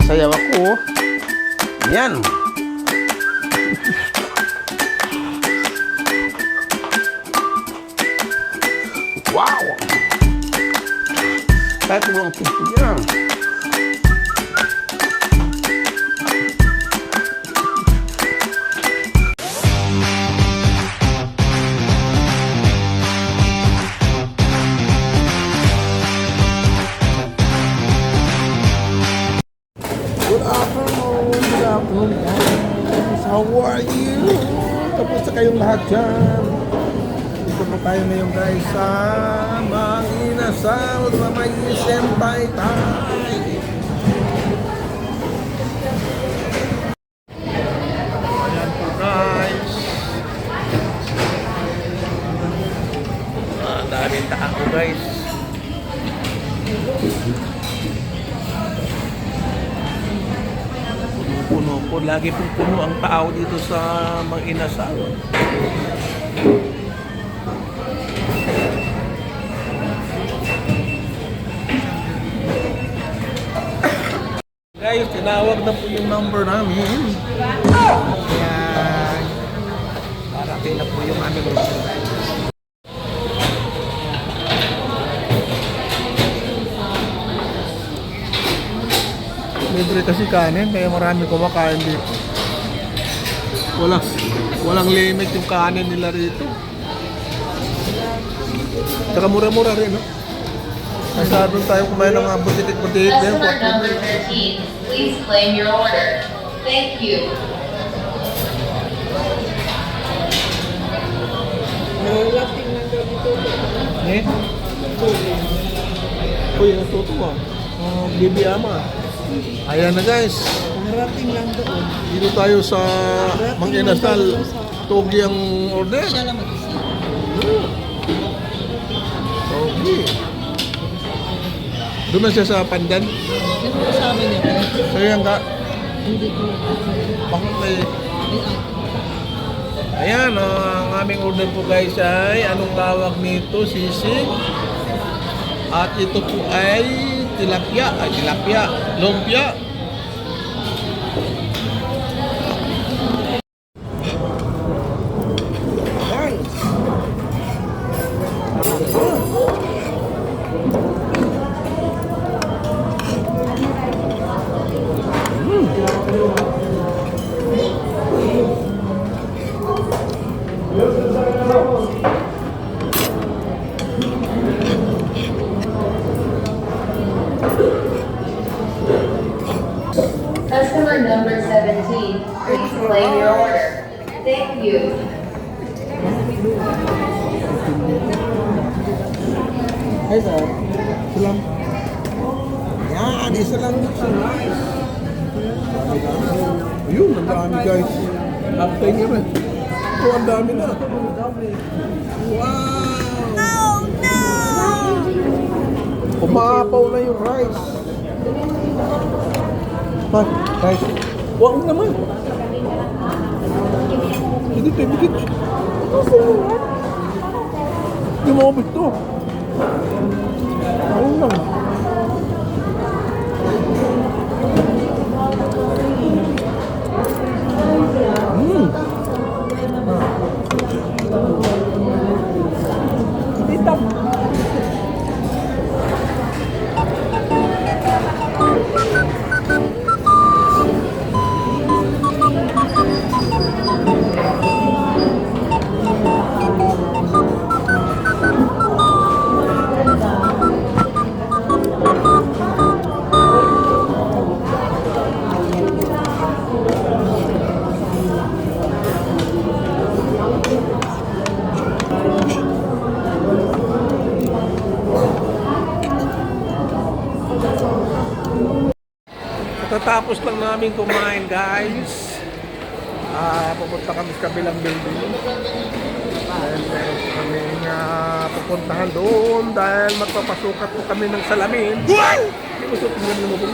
Sayaw ako. Yan. Wow. Kahit mo ang puso niya. Good afternoon guys. How are you? Kapusta kayong lahat dyan? Dito po tayo ngayon guys sa Manginasal sa may Sempaytay. Ayan po guys. Daming tao guys. Puno po, lagi pong puno ang tao dito sa Manginasal. Guys, tinawag na po yung number namin. Kaya parating na po yung aming room. Libre kasi kanin, kaya marami kumakain dito. Walang limit yung kanin nila rito. Tsaka mura-mura rin, no? Masyadong tayo kumain ng mga butik-butik. Customer number 13, please claim your order. Thank you. Eh? Uy, natuto mo. Bibi Ama. Ayan na guys. Narating lang doon. Dito tayo sa Manginasal. Togi ang order. Siya lang mag-isa. Togi. Doon na siya sa Pandan. Sino kasama niya ba? So yan ka. Hindi ko. Bakit may... Ayan, ang aming order po guys ay anong tawag nito? Sisig. At ito po ay tilapia, lumpia. Customer number 17, please claim your order. Thank you. Hey sir, salam. Yan, isa lang dito. Ayun, ang dami guys. After nyo rin. Ito, ang dami na. Wow! Oh no! Umapaw na yung rice. Pa, rice. Huwag naman. Bigit eh, bigit. Hindi mo mabit to. Ayun lang. Tatapos lang namin kumain guys. Pupunta kami sa kabilang building. Dahil meron kami pupuntahan doon dahil magpapasukat po kami ng salamin. Hindi mo suot salamin mo po.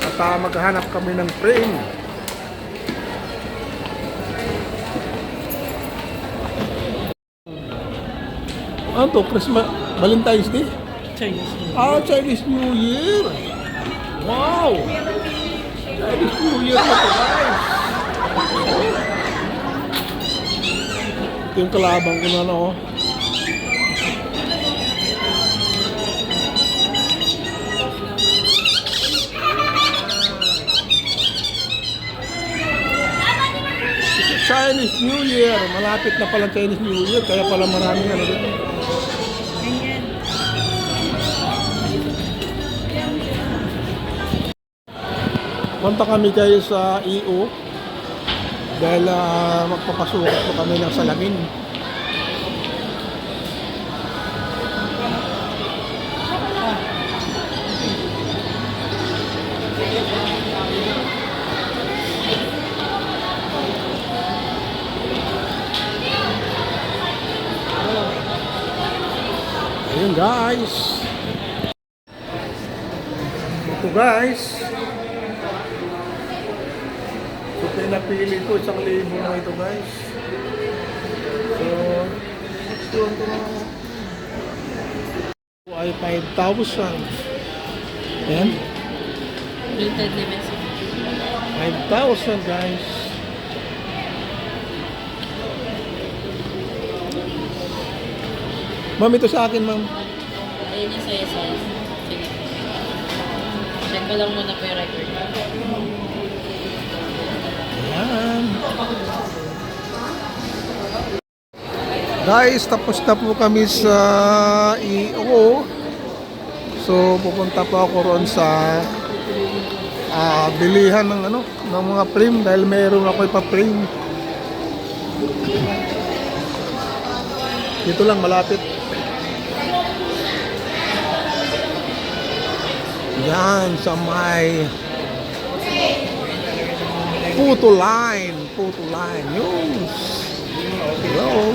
At maghahanap kami ng frame. Ano to? Christmas, Valentine's Day? Chinese. Chinese New Year! Wow! Chinese New Year na to, guys! Ito yung kalabang ko na, no? Chinese New Year. Malapit na pala Chinese New Year. Kaya pala maraming ano dito. Punta kami kayo sa EO. Dahil magpapasukat po kami ng salamin. Ayun guys. Ito guys. So pinapili ko 1,000 na ito guys. So ito ay 5,000. Ayan. Limited limits. 5,000 guys. Ma'am, ito sa akin, ma'am. Ayun yung size. Sige. Check ko lang muna po yung record. Ayan. Guys, tapos na po kami sa EO. So, pupunta po ako roon sa bilihan ng ng mga frame dahil mayroon ako ipa-frame. Dito lang malapit. Yan sa may photo line. Yun. Hello.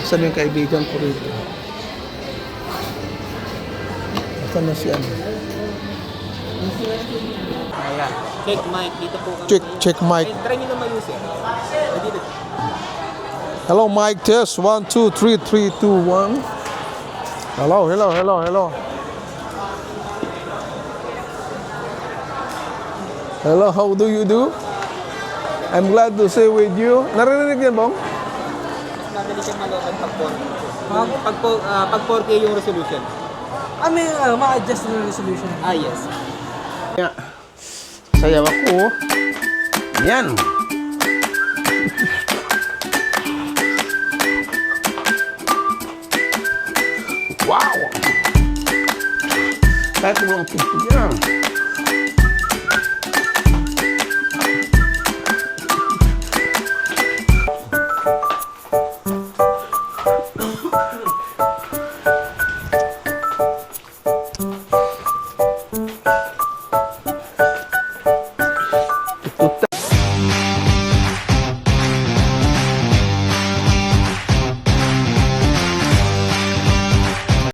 Saan yung kaibigan ko rito? Saan na siya? Ayan. Check mic. Dito po kami. Check mic. Try nyo na ma-use eh. Dito. Hello, mic test. 1, 2, 3, 3, 2, 1. Hello. Hello, how do you do? I'm glad to stay with you. Narinig yan, Bong? Mas madali siyang malokan pag 4K yung resolution. May ma-adjust na resolution. Yes. Yeah. Sayaw ako. Yan. Wow! Kahit mo ang tugtog yan.